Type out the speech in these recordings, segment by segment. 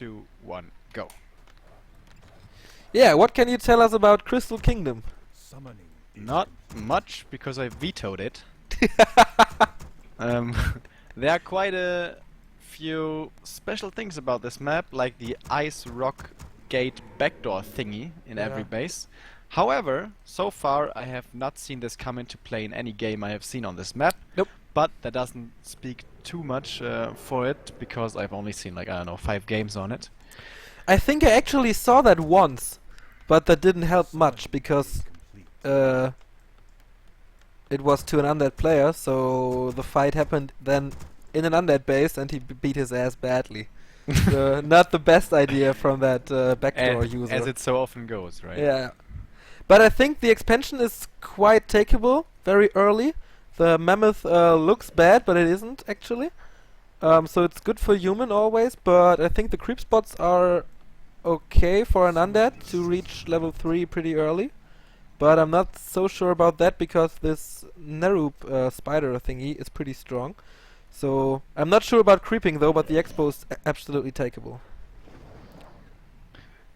2, 1, go. Yeah, what can you tell us about Crystal Kingdom? Not much, because I vetoed it. There are quite a few special things about this map, like the ice rock gate backdoor thingy in every base. However, so far I have not seen this come into play in any game I have seen on this map. Nope. But that doesn't speak too much for it, because I've only seen, like, I don't know, 5 games on it. I think I actually saw that once, but that didn't help much because it was to an undead player, so the fight happened then in an undead base and he beat his ass badly. Not the best idea from that backdoor user. As it so often goes, right? Yeah. But I think the expansion is quite takeable very early. The mammoth looks bad, but it isn't actually. So it's good for human always, but I think the creep spots are okay for an undead to reach level 3 pretty early. But I'm not so sure about that because this Nerup spider thingy is pretty strong. So I'm not sure about creeping though, but the expo is absolutely takeable.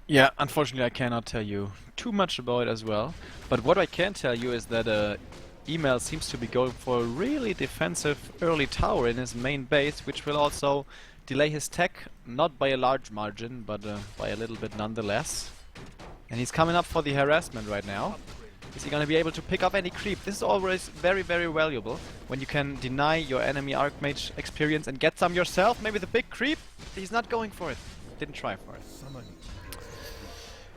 Yeah, unfortunately I cannot tell you too much about it as well. But what I can tell you is that eMaL seems to be going for a really defensive early tower in his main base, which will also delay his tech, not by a large margin, but by a little bit nonetheless. And he's coming up for the harassment right now. Is he gonna be able to pick up any creep? This is always very, very valuable when you can deny your enemy Archmage experience and get some yourself. Maybe the big creep? He's not going for it. Didn't try for it.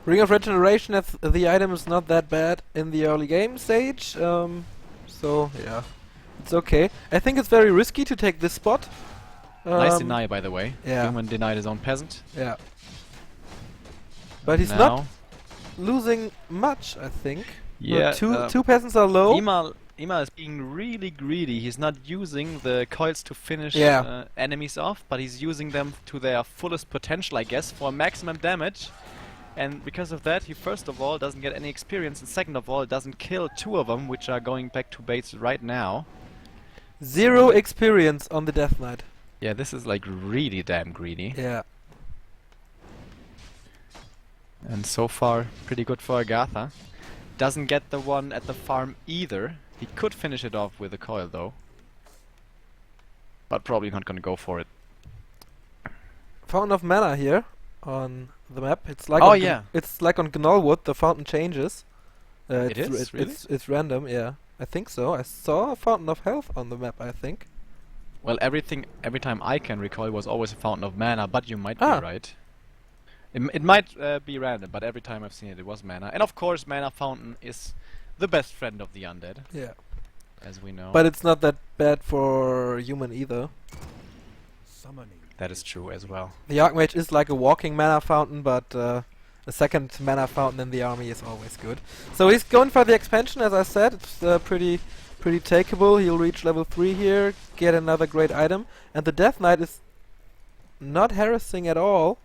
Ring of Regeneration, as the item is not that bad in the early game stage, so yeah, it's okay. I think it's very risky to take this spot. Nice deny, by the way. Yeah. Human denied his own peasant. Yeah. But he's not losing much, I think. Yeah. Two peasants are low. eMaL is being really greedy. He's not using the coils to finish enemies off, but he's using them to their fullest potential, I guess, for maximum damage. And because of that, he first of all doesn't get any experience, and second of all, doesn't kill 2 of them, which are going back to base right now. 0 experience on the Death Knight. Yeah, this is like really damn greedy. Yeah. And so far, pretty good for Agatha. Doesn't get the one at the farm either. He could finish it off with a coil though. But probably not gonna go for it. Fountain of Mana here on the map. It's like it's like on Gnollwood, the fountain changes. It's random, yeah. I think so. I saw a Fountain of Health on the map, I think. Well, every time I can recall was always a Fountain of Mana, but you might be right. It might be random, but every time I've seen it, it was mana. And of course, Mana Fountain is the best friend of the undead. Yeah. As we know. But it's not that bad for human either. That is true as well. The Archmage is like a walking mana fountain, but a second mana fountain in the army is always good. So he's going for the expansion, as I said. It's pretty takeable. He'll reach level 3 here, get another great item. And the Death Knight is not harassing at all.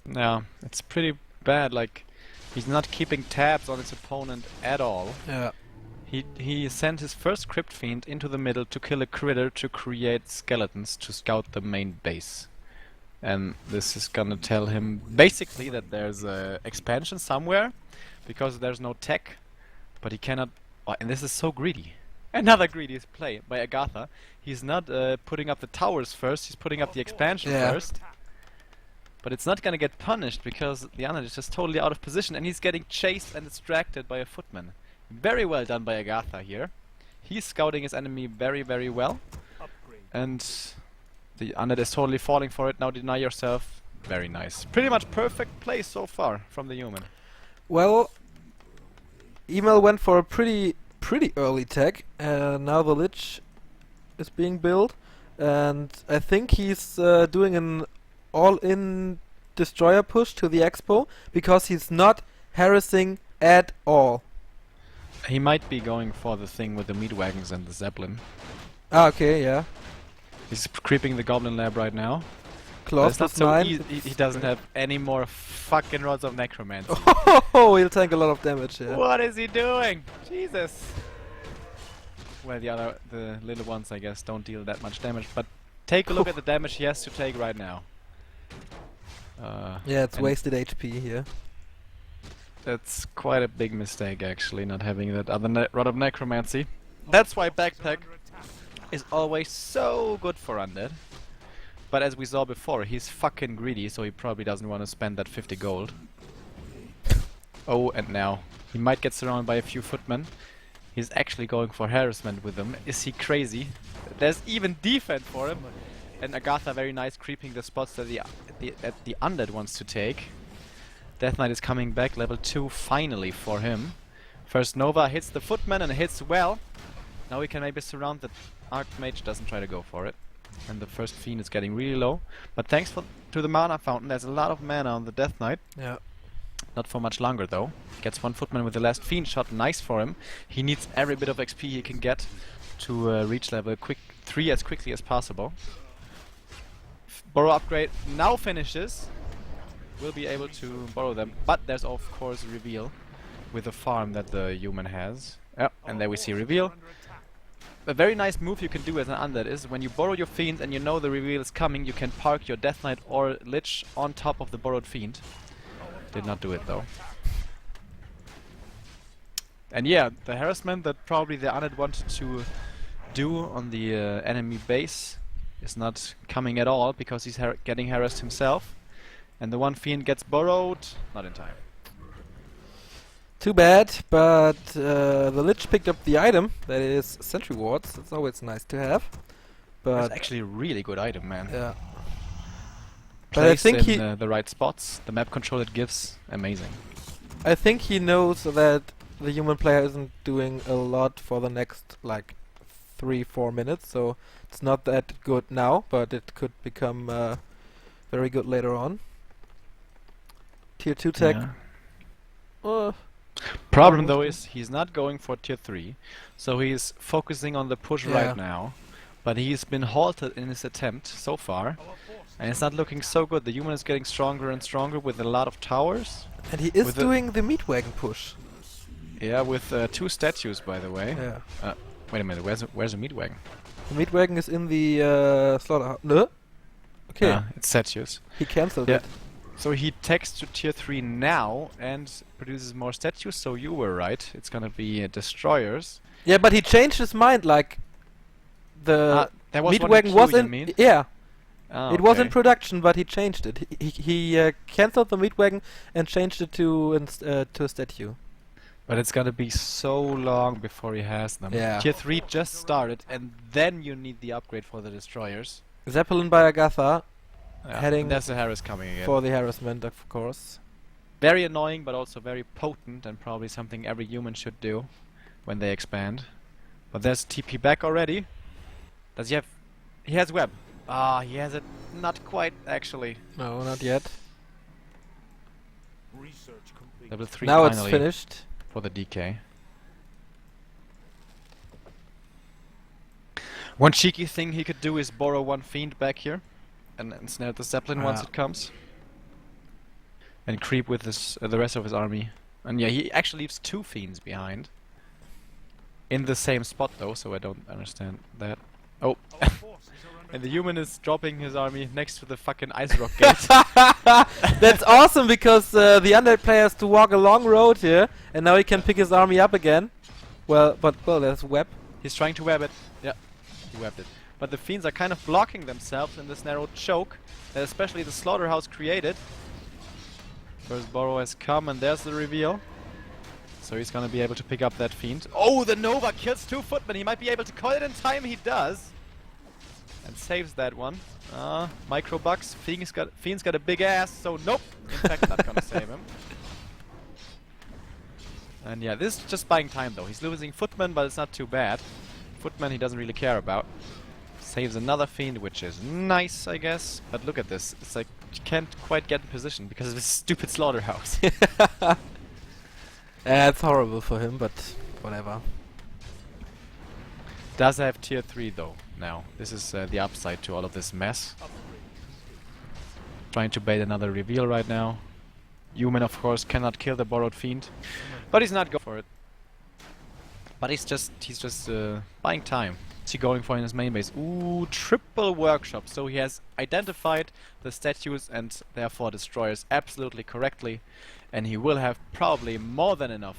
Yeah, it's pretty bad. Like, he's not keeping tabs on his opponent at all. Yeah. He sent his first Crypt Fiend into the middle to kill a critter to create skeletons to scout the main base. And this is gonna tell him basically that there's a expansion somewhere, because there's no tech, but he cannot... and this is so greedy. Another greedy play by Agatha. He's not putting up the towers first, he's putting up the expansion first. But it's not gonna get punished because the undead is just totally out of position and he's getting chased and distracted by a footman. Very well done by Agatha here. He's scouting his enemy very, very well. And the undead is totally falling for it. Now deny yourself. Very nice. Pretty much perfect play so far from the human. Well, eMaL went for a pretty early tech. Now the Lich is being built. And I think he's doing an all-in destroyer push to the expo because he's not harassing at all. He might be going for the thing with the meat wagons and the zeppelin. Ah, okay, yeah. He's creeping the goblin lab right now. Claws not plus so 9. He doesn't have any more fucking rods of necromancy. Oh, he'll tank a lot of damage, yeah. What is he doing? Jesus. Well, the little ones, I guess, don't deal that much damage, but take a look at the damage he has to take right now. Yeah, it's and wasted HP here. that's quite a big mistake, actually, not having that other Rod of Necromancy. That's why Backpack is always so good for undead. But as we saw before, he's fucking greedy, so he probably doesn't want to spend that 50 gold. Oh, and now he might get surrounded by a few footmen. He's actually going for harassment with them. Is he crazy? There's even defense for him. And Agatha, very nice, creeping the spots that the undead wants to take. Death Knight is coming back, level 2 finally for him. First Nova hits the footman and hits well. Now we can maybe surround the Archmage, doesn't try to go for it. And the first Fiend is getting really low. But thanks to the mana fountain, there's a lot of mana on the Death Knight. Yeah. Not for much longer though. Gets one footman with the last Fiend shot, nice for him. He needs every bit of XP he can get to reach level 3 as quickly as possible. Borrow upgrade now finishes. Will be able to borrow them, but there's of course reveal with the farm that the human has. Yep, and there we see reveal. A very nice move you can do as an undead is when you borrow your fiends and you know the reveal is coming, you can park your Death Knight or Lich on top of the borrowed fiend. Did not do it though. And yeah, the harassment that probably the undead wanted to do on the enemy base is not coming at all because he's getting harassed himself. And the one fiend gets borrowed, not in time. Too bad, but the Lich picked up the item, that is Sentry Wards. That's always nice to have. But That's actually a really good item, man. yeah. But I Placed think in the right spots, the map control it gives, amazing. I think he knows that the human player isn't doing a lot for the next like 3-4 minutes, so it's not that good now, but it could become very good later on. Tier 2 tech. Yeah. Problem though is he's not going for tier 3, so he's focusing on the push Yeah. right now. But he's been halted in his attempt so far, and it's not looking so good. The human is getting stronger and stronger with a lot of towers. And he is With doing the meat wagon push. Yeah, with 2 statues, by the way. Yeah. Wait a minute, where's the meat wagon? The meat wagon is in the slaughterhouse. No? Okay. Ah, it's statues. He cancelled Yeah. it. So he takes to tier 3 now and produces more statues, so you were right. It's gonna be destroyers. Yeah, but he changed his mind, like the There was meat one wagon queue, was you in mean? yeah. Ah, It was in okay. production, but he changed it. He cancelled the meat wagon and changed it to a statue. But it's gonna be so long before he has them. Yeah. Tier 3 just started, and then you need the upgrade for the destroyers. Zeppelin by Agatha Yeah, Heading and there's the Harris coming again. for the harassment, of course. Very annoying, but also very potent, and probably something every human should do when they expand. But there's TP back already. Does he have... He has web. Ah, he has it not quite, actually. No, not yet. Level 3 Now it's finally finished. for the DK. One cheeky thing he could do is borrow one fiend back here and snare the Zeppelin once it comes. And creep with his, the rest of his army. And yeah, he actually leaves 2 fiends behind. In the same spot though, so I don't understand that. Oh. And the human is dropping his army next to the fucking ice rock gate. That's awesome because the undead player has to walk a long road here, and now he can pick his army up again. Well, there's web. He's trying to web it. Yeah, he webbed it. But the fiends are kind of blocking themselves in this narrow choke that especially the slaughterhouse created. First borrow has come and there's the reveal. So he's gonna be able to pick up that fiend. Oh, the Nova kills 2 footmen. He might be able to call it in time. He does. And saves that one. Micro bucks. Fiend's got a big ass, so nope. In fact, not gonna save him. And yeah, this is just buying time though. He's losing footmen, but it's not too bad. Footman he doesn't really care about. Saves another fiend, which is nice, I guess. But look at this. It's like you can't quite get in position because of this stupid slaughterhouse. It's horrible for him, but whatever. Does have tier 3 though now. This is the upside to all of this mess. Trying to bait another reveal right now. Human of course cannot kill the borrowed fiend. But he's not going for it. But he's just buying time. What's he going for in his main base? Ooh, triple workshop. So he has identified the statues and therefore destroyers absolutely correctly. And he will have probably more than enough,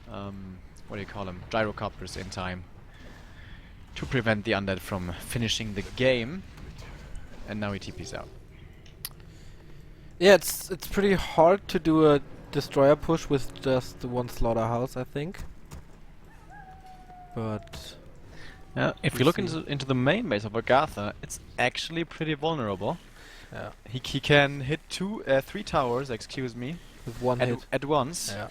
what do you call them, gyrocopters in time to prevent the undead from finishing the game. And now he TP's out. Yeah, it's pretty hard to do a destroyer push with just the one slaughterhouse, I think. But if you look into the main base of Agatha, it's actually pretty vulnerable. yeah, He can hit 3 towers, excuse me, with one hit. at once. Yeah.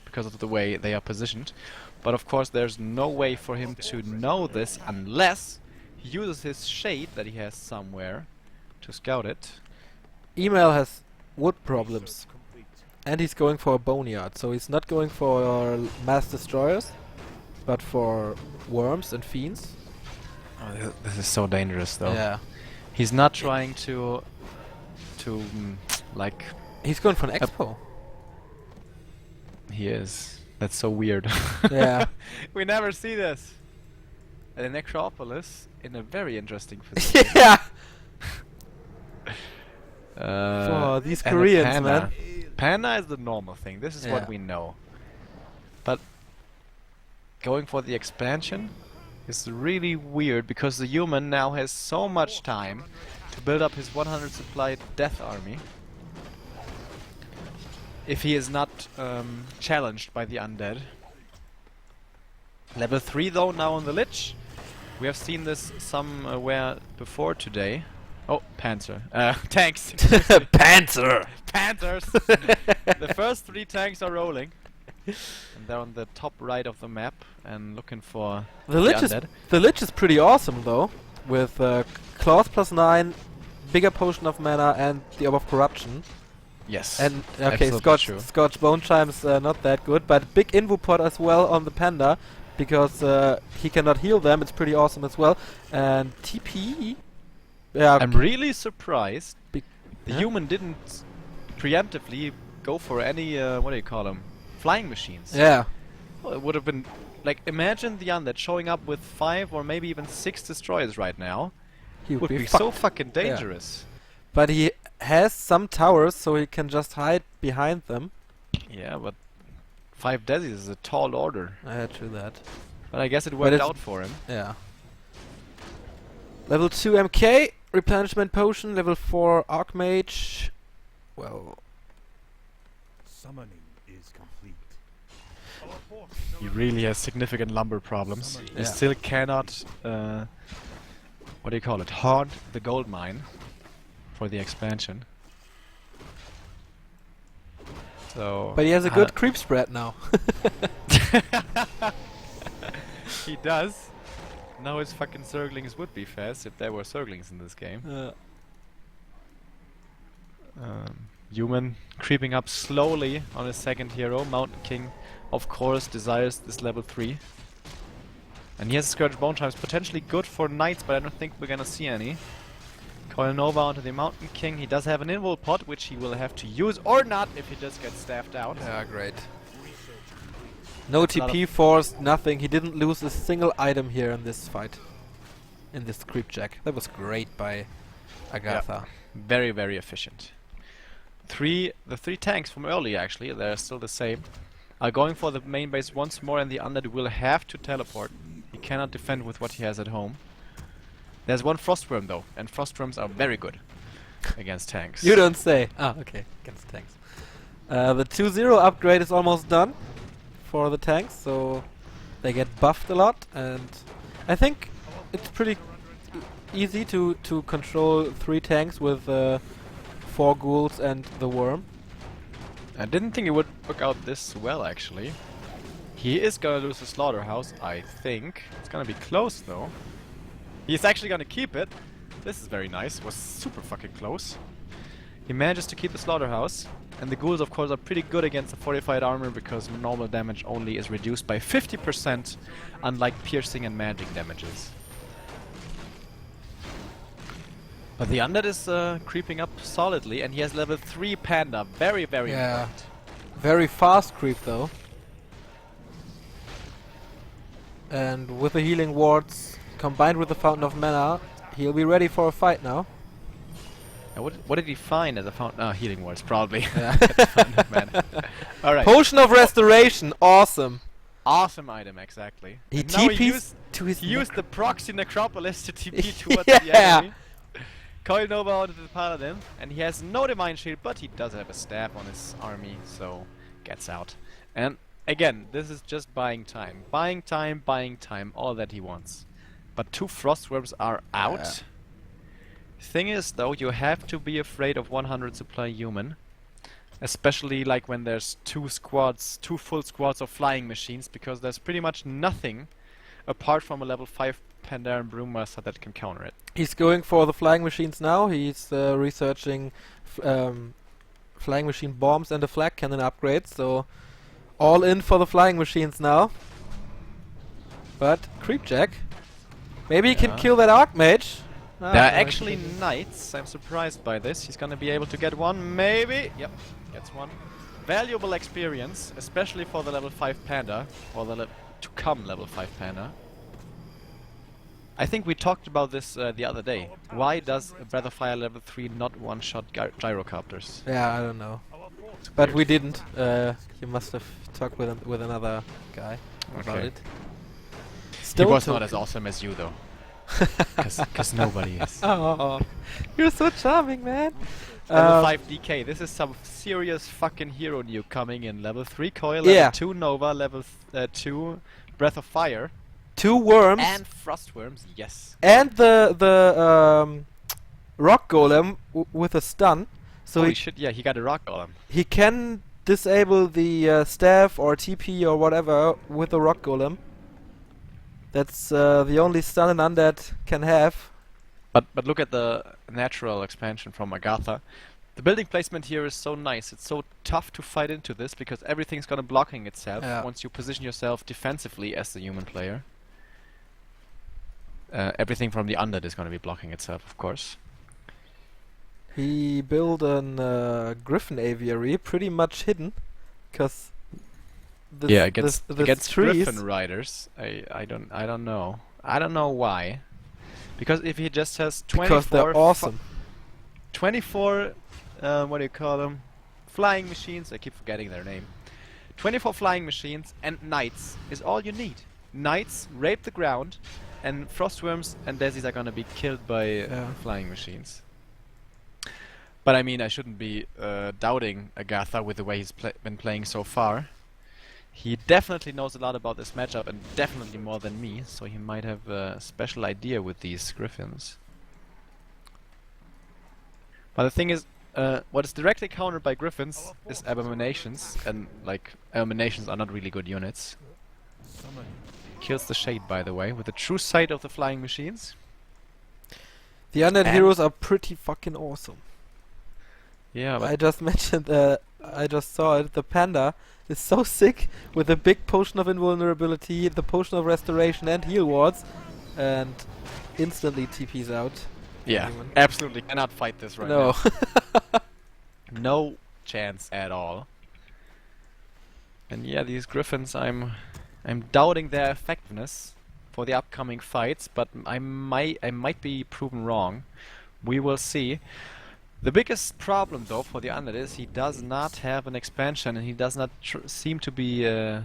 Because of the way they are positioned. But of course there's no way for him to know this unless he uses his shade that he has somewhere to scout it. eMaL has wood problems. And he's going for a boneyard, so he's not going for mass destroyers, but for worms and fiends. Oh, this is so dangerous though. Yeah. He's not trying to like... He's going for an expo. He is. That's so weird. Yeah. We never see this. The necropolis in a very interesting position. Yeah! For these Koreans, man. Panda is the normal thing. This is what we know. But going for the expansion is really weird because the human now has so much time to build up his 100 supply death army. If he is not challenged by the undead. Level 3 though now on the Lich. We have seen this somewhere before today. Oh, Panzer. Tanks. Panzer! Panthers! The first 3 tanks are rolling. And they're on the top right of the map and looking for the undead. The Lich is pretty awesome though. With Claws +9, bigger potion of mana and the Orb of Corruption. Yes. And okay, Scotch Bone Chime's not that good, but big Invu pot as well on the Panda because he cannot heal them. It's pretty awesome as well. And TP. Yeah. I'm really surprised the human didn't preemptively go for any what do you call them? Flying machines. Yeah. Well, it would have been like imagine the undead showing up with 5 or maybe even 6 destroyers right now. He would be so fucking dangerous. Yeah. But he has some towers, so he can just hide behind them. Yeah, but 5 Desis is a tall order. Yeah, true that. But I guess it worked out for him. Yeah. Level 2 MK, replenishment potion, level 4 Archmage. Well, summoning is complete. He really has significant lumber problems. He still cannot what do you call it? Haunt the gold mine for the expansion. So but he has a good creep spread now. He does. Now his fucking Zerglings would be fast if there were Zerglings in this game. Human creeping up slowly on his second hero. Mountain King, of course, desires this level 3. And he has Scourge Bone Chimes, potentially good for knights, but I don't think we're gonna see any. Coil Nova onto the Mountain King. He does have an invul pot, which he will have to use or not if he just gets staffed out. Yeah, great. No TP forced, nothing. He didn't lose a single item here in this fight. In this creep jack. That was great by Agatha. Yeah. Very, very efficient. The 3 tanks from earlier actually, they're still the same, are going for the main base once more, and the undead will have to teleport. He cannot defend with what he has at home. There's one Frostworm though, and Frostworms are very good against tanks. You don't say. Ah, okay, against tanks. The 2-0 upgrade is almost done for the tanks, so they get buffed a lot, and I think it's pretty easy to control 3 tanks with 4 ghouls and the worm. I didn't think it would work out this well actually. He is gonna lose the slaughterhouse, I think. It's gonna be close though. He's actually gonna keep it. This is very nice. It was super fucking close. He manages to keep the slaughterhouse. And the ghouls of course are pretty good against the fortified armor because normal damage only is reduced by 50%, unlike piercing and magic damages. But the undead is creeping up solidly, and he has level 3 Panda. Very, very important. Very fast creep though. And with the healing wards combined with the Fountain of Mana, he'll be ready for a fight now. Now what did he find as a fountain? Oh, healing words, probably. Yeah. Alright. Potion of Restoration, awesome. Awesome item, exactly. He And now TPs to his he used the proxy necropolis to TP towards Yeah. the enemy. Coil Nova onto the paladin, and he has no divine shield, but he does have a staff on his army, so gets out. And again, this is just buying time. Buying time, all that he wants. But 2 Frostworms are out. Yeah. Thing is, though, you have to be afraid of 100 supply human. Especially like when there's 2 full squads of flying machines, because there's pretty much nothing apart from a level 5 Pandaren Brewmaster that can counter it. He's going for the flying machines now. He's researching flying machine bombs and the flag cannon upgrades. So all in for the flying machines now. But Creepjack, maybe he can Yeah. kill that Archmage. They're no, actually knights. I'm surprised by this. He's gonna be able to get one, maybe. Yep, gets one. Valuable experience, especially for the level 5 panda, or the to come level 5 panda. I think we talked about this the other day. Why does Breath of Fire level 3 not one-shot gyrocopters? Yeah, I don't know. But we didn't. You must have talked with another guy about Okay. it. He Still was took- not as awesome as you, though. Because nobody is. Oh, you're so charming, man. Level 5 DK. This is some serious fucking hero new coming in. Level 3 Coil, level Yeah. 2 Nova, level 2 Breath of Fire. 2 worms And Frostworms, yes. and the rock golem with a stun, so Holy he shit, yeah, he got a rock golem. he can disable the staff or TP or whatever with the rock golem. That's the only stun an undead can have. But look at the natural expansion from Agatha. The building placement here is so nice. It's so tough to fight into this because everything's gonna blocking itself Yeah. once you position yourself defensively as the human player. Everything from the undead is gonna be blocking itself, of course. He built an Griffin aviary, pretty much hidden, because against trees. Griffin riders, I don't know. I don't know why. Because if he just has 24 Because they're awesome. 24 what do you call them? Flying machines, I keep forgetting their name. 24 flying machines and knights is all you need. Knights rape the ground, and Frostworms and Daisies are gonna be killed by flying machines. But I mean, I shouldn't be doubting Agatha with the way he's been playing so far. He definitely knows a lot about this matchup, and definitely more than me, so he might have a special idea with these griffins. But the thing is, what is directly countered by griffins is abominations, and like abominations are not really good units. Summoning. Kills the shade, by the way, with the true sight of the flying machines. The undead And- heroes are pretty fucking awesome. Yeah, but I just mentioned, I just saw it. The panda is so sick with the big potion of invulnerability, the potion of restoration, and heal wards, and instantly TPs out. yeah, Anyone? absolutely cannot fight this right No. now. No chance at all. And yeah, these griffins, I'm doubting their effectiveness for the upcoming fights, but I might be proven wrong. We will see. The biggest problem, though, for the undead is he does not have an expansion, and he does not seem to be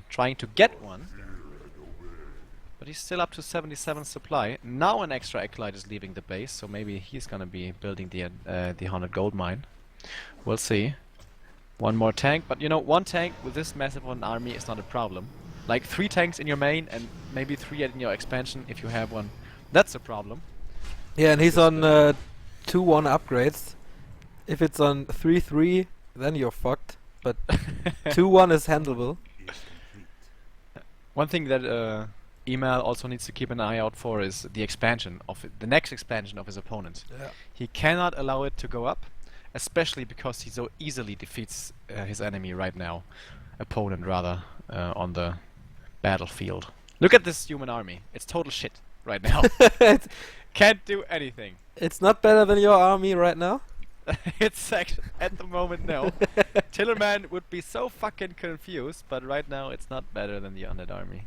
trying to get one. But he's still up to 77 supply. Now an extra acolyte is leaving the base, so maybe he's gonna be building the haunted gold mine. We'll see. One more tank, but you know, one tank with this massive of an army is not a problem. Like 3 tanks in your main and maybe 3 in your expansion if you have one. That's a problem. Yeah, and he's Just, on 2-1 upgrades. If it's on 3-3, then you're fucked. But 2-1 is handleable. Is complete. One thing that eMaL also needs to keep an eye out for is the expansion of the next expansion of his opponent. Yeah. He cannot allow it to go up, especially because he so easily defeats his enemy right now, opponent rather, on the battlefield. Look at this human army. It's total shit right now. Can't do anything. It's not better than your army right now. It's actually, at the moment, no. Tillerman would be so fucking confused, but right now it's not better than the undead army.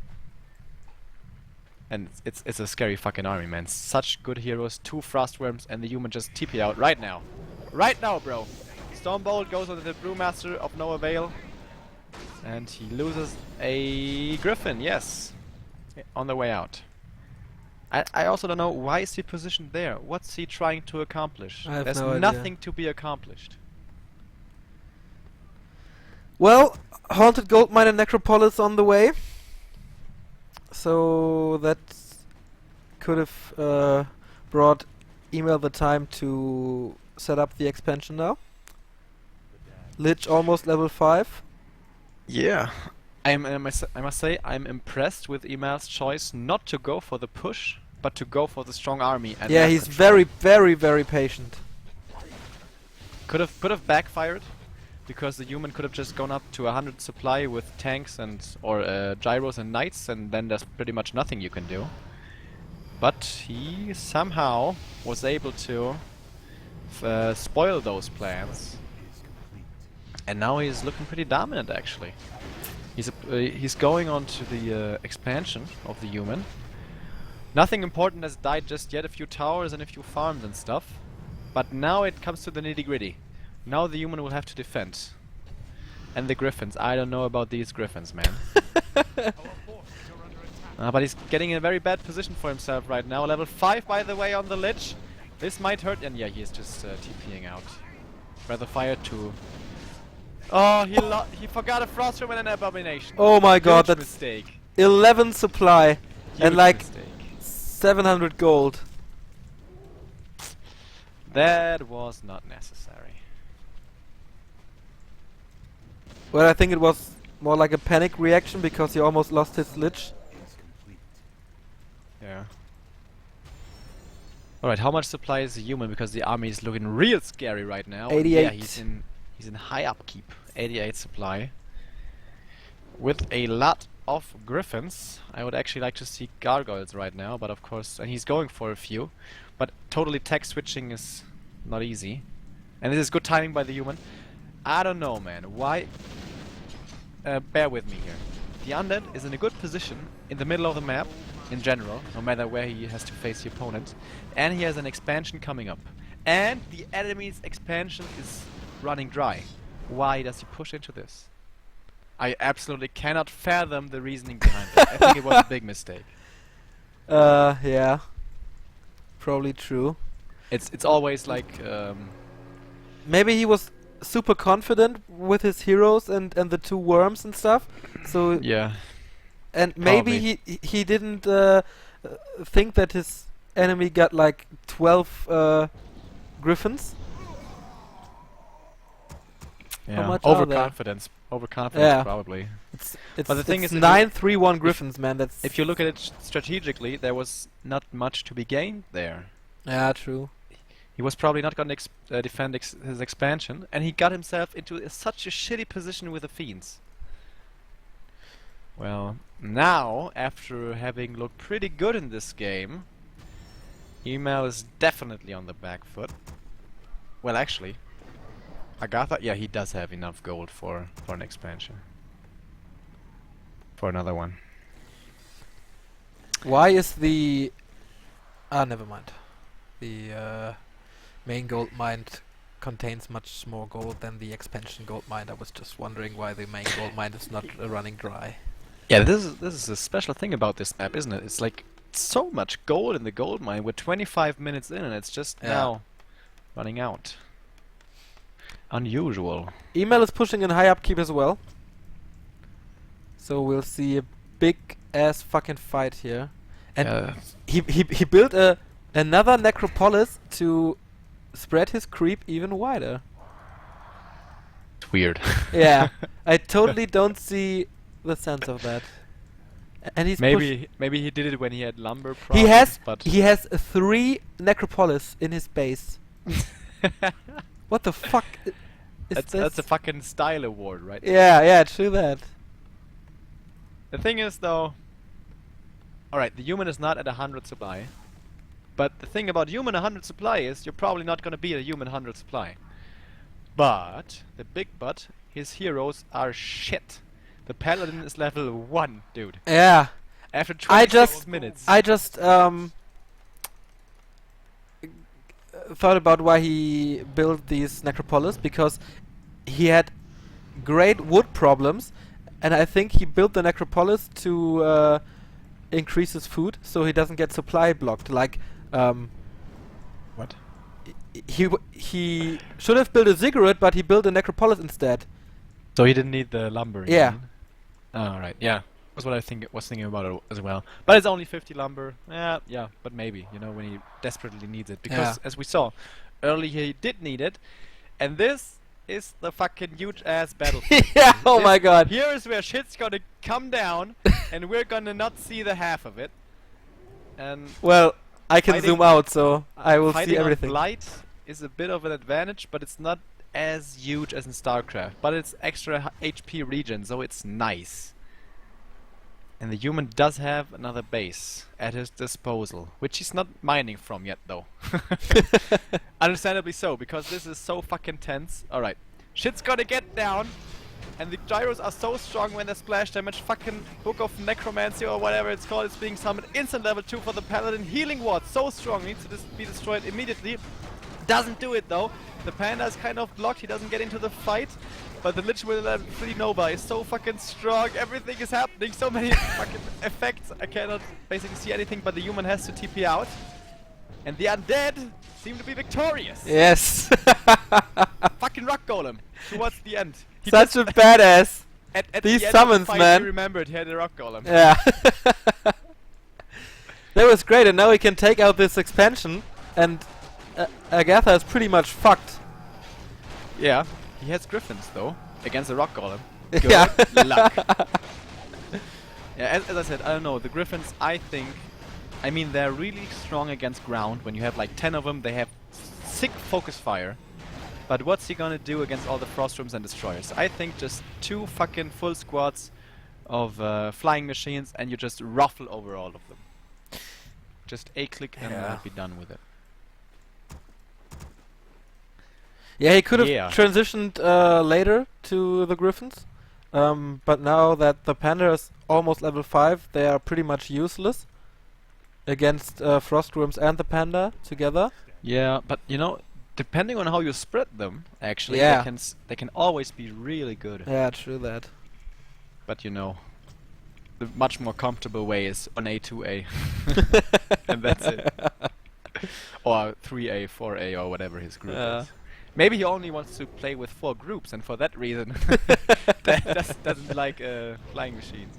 And it's a scary fucking army, man. Such good heroes, 2 Frostworms, and the human just TP out right now. Right now, bro! Stormbolt goes on the Brewmaster of no avail. And he loses a Griffin, yes. On the way out. I also don't know, why is he positioned there? What's he trying to accomplish? I have There's no idea. nothing to be accomplished. Well, Haunted Goldmine and Necropolis on the way. So that could have brought eMaL the time to set up the expansion now. Lich almost level 5. Yeah. I must say, I'm impressed with eMaL's choice not to go for the push, but to go for the strong army. And Yeah, map he's control. very, very, very patient. Could have backfired, because the human could have just gone up to 100 supply with tanks or gyros and knights, and then there's pretty much nothing you can do. But he somehow was able to spoil those plans, and now he's looking pretty dominant actually. He's going on to the expansion of the human. Nothing important has died just yet, a few towers and a few farms and stuff. But now it comes to the nitty-gritty. Now the human will have to defend. And the griffins. I don't know about these griffins, man. But he's getting in a very bad position for himself right now. Level 5, by the way, on the Lich. This might hurt. And yeah, he is just TPing out. Rather fire 2. Oh, he forgot a Frostworm and an Abomination. Oh my god, Huge that's mistake. 11 supply and Huge like mistake. 700 gold. That was not necessary. Well, I think it was more like a panic reaction because he almost lost his Lich. Yeah. Alright, how much supply is the human? Because the army is looking real scary right now. And 88. Yeah, he's in high upkeep. 88 supply. With a lot of griffins. I would actually like to see gargoyles right now, but of course, and he's going for a few. But totally tech switching is not easy. And this is good timing by the human. I don't know, man. Why? Bear with me here. The undead is in a good position in the middle of the map, in general, no matter where he has to face the opponent. And he has an expansion coming up. And the enemy's expansion is running dry. Why does he push into this? I absolutely cannot fathom the reasoning behind it. I think it was a big mistake. Yeah. Probably true. It's always like Maybe he was super confident with his heroes and the 2 worms and stuff. So yeah. and maybe he didn't think that his enemy got like 12 griffins. Yeah. much are there? Overconfidence. Overconfidence, Yeah. probably. It's But the thing it's is, 9-3-1 griffins, man. That's If you look at it strategically, there was not much to be gained there. yeah, true. He was probably not going to defend his expansion, and he got himself into such a shitty position with the fiends. Well, now, after having looked pretty good in this game, eMaL is definitely on the back foot. Well, actually, Agatha, yeah, he does have enough gold for an expansion. For another one. Why is the never mind. The main gold mine contains much more gold than the expansion gold mine. I was just wondering why the main gold mine is not running dry. Yeah, this is a special thing about this map, isn't it? It's like so much gold in the gold mine. We're 25 minutes in and it's just now running out. Unusual. eMaL is pushing in high upkeep as well. So we'll see a big ass fucking fight here. And he built another necropolis to spread his creep even wider. It's weird. Yeah, I totally don't see the sense of that. And he's maybe he did it when he had lumber problems. he has 3 necropolis in his base. What the fuck is this? That's a fucking style award, right? Yeah, true that. The thing is, though, alright, the human is not at 100 supply. But the thing about human 100 supply is you're probably not gonna be a human 100 supply. But, the big but, his heroes are shit. The paladin is level 1, dude. Yeah, After 26 minutes. I just thought about why he built these necropolis, because he had great wood problems, and I think he built the necropolis to increase his food so he doesn't get supply blocked. Like What? he should have built a ziggurat, but he built a necropolis instead. So he didn't need the lumber. you Yeah. mean? Oh, right. Yeah. That's what I was thinking about it as well. But it's only 50 lumber. Yeah, but maybe, when he desperately needs it. Because, as we saw, earlier he did need it. And this is the fucking huge-ass battlefield. Yeah, oh my god. Here is where shit's gonna come down, and we're gonna not see the half of it. And Well, I can Fighting- zoom out, so I will fighting see everything. on Blight is a bit of an advantage, but it's not as huge as in StarCraft. But it's extra HP region, so it's nice. And the human does have another base at his disposal, which he's not mining from yet, though. Understandably so, because this is so fucking tense. Alright, shit's gonna get down, and the gyros are so strong when they splash damage. Fucking Book of Necromancy or whatever it's called is being summoned. Instant level 2 for the Paladin. Healing ward, so strong, needs to be destroyed immediately. Doesn't do it though. The Panda is kind of blocked, he doesn't get into the fight. But the Lich with level 3 Nova is so fucking strong, everything is happening, so many fucking effects. I cannot basically see anything, but the human has to TP out. And the undead seem to be victorious. Yes. Fucking Rock Golem towards the end. He Such just- a badass. at these the end summons, of the fight, man. He remembered he had a Rock Golem. Yeah. That was great, and now we can take out this expansion, and Agatha is pretty much fucked. Yeah. He has Griffins though, against a Rock Golem. Good Yeah. luck. Yeah, as I said, I don't know, the Griffins, I mean, they're really strong against ground. When you have like 10 of them, they have sick focus fire. But what's he gonna do against all the Frost Rooms and Destroyers? I think just 2 fucking full squads of flying machines, and you just ruffle over all of them. Just a click and Yeah. be done with it. Yeah, he could have Yeah. transitioned later to the Griffins, but now that the Panda is almost level 5, they are pretty much useless against Frost Rooms and the Panda together. Yeah, but depending on how you spread them, actually, Yeah. they can always be really good. Yeah, true that. But the much more comfortable way is on A2A, and that's it. Or 3A, 4A, or whatever his group is. Maybe he only wants to play with 4 groups, and for that reason, doesn't like flying machines.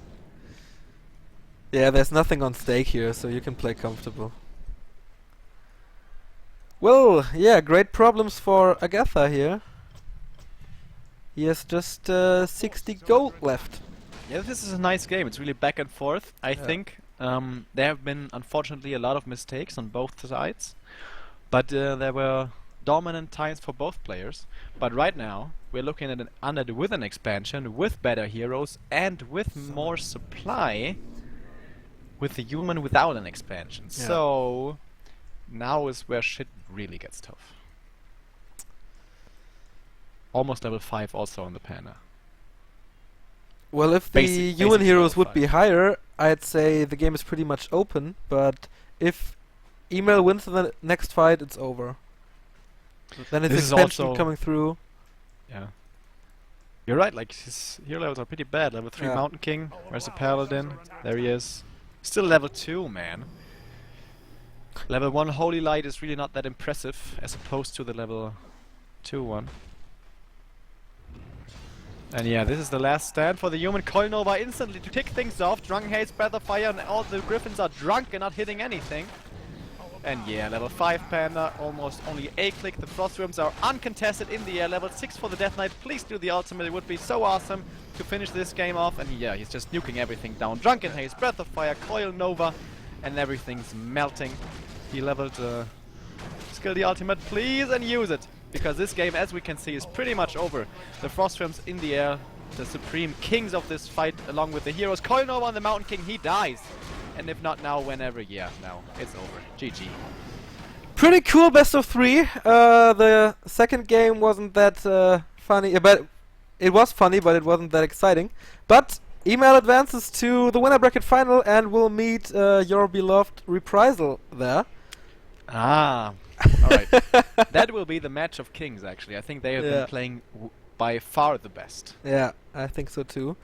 Yeah, there's nothing on stake here, so you can play comfortable. Well, yeah, great problems for Agatha here. He has just 60 gold left. Yeah, this is a nice game. It's really back and forth. I think there have been, unfortunately, a lot of mistakes on both sides, but there were dominant times for both players. But right now, we're looking at an undead with an expansion, with better heroes, and with more supply, with the human without an expansion. Yeah. So now is where shit really gets tough. Almost level 5 also on the Panda. Well, if the human basically heroes level would be 5. higher, I'd say the game is pretty much open, but if eMaL wins the next fight, it's over. Then it's This is expansion also- coming through. Yeah. You're right, like his hero levels are pretty bad. Level 3 Yeah. Mountain King, where's the Paladin? There he is. Still level 2, man. Level 1 Holy Light is really not that impressive as opposed to the level 2 one. And yeah, this is the last stand for the human. Coil Nova instantly to kick things off. Drunken Haze, Breath of Fire, and all the Griffins are drunk and not hitting anything. And yeah, level 5 Panda, almost only a click. The Frost Rooms are uncontested in the air. Level 6 for the Death Knight. Please do the ultimate. It would be so awesome to finish this game off. And yeah, he's just nuking everything down. Drunken Haze, Breath of Fire, Coil Nova, and everything's melting. He leveled skill the ultimate, please, and use it. Because this game, as we can see, is pretty much over. The Frost Realms in the air, the supreme kings of this fight, along with the heroes. Coil Nova on the Mountain King, he dies. And if not now, whenever, yeah, now it's over. GG. Pretty cool best of 3. The second game wasn't that funny, but it was funny, but it wasn't that exciting. But eMaL advances to the winner bracket final and will meet your beloved Reprisal there. Ah, alright. That will be the match of kings, actually. I think they have Yeah. been playing by far the best. Yeah, I think so too.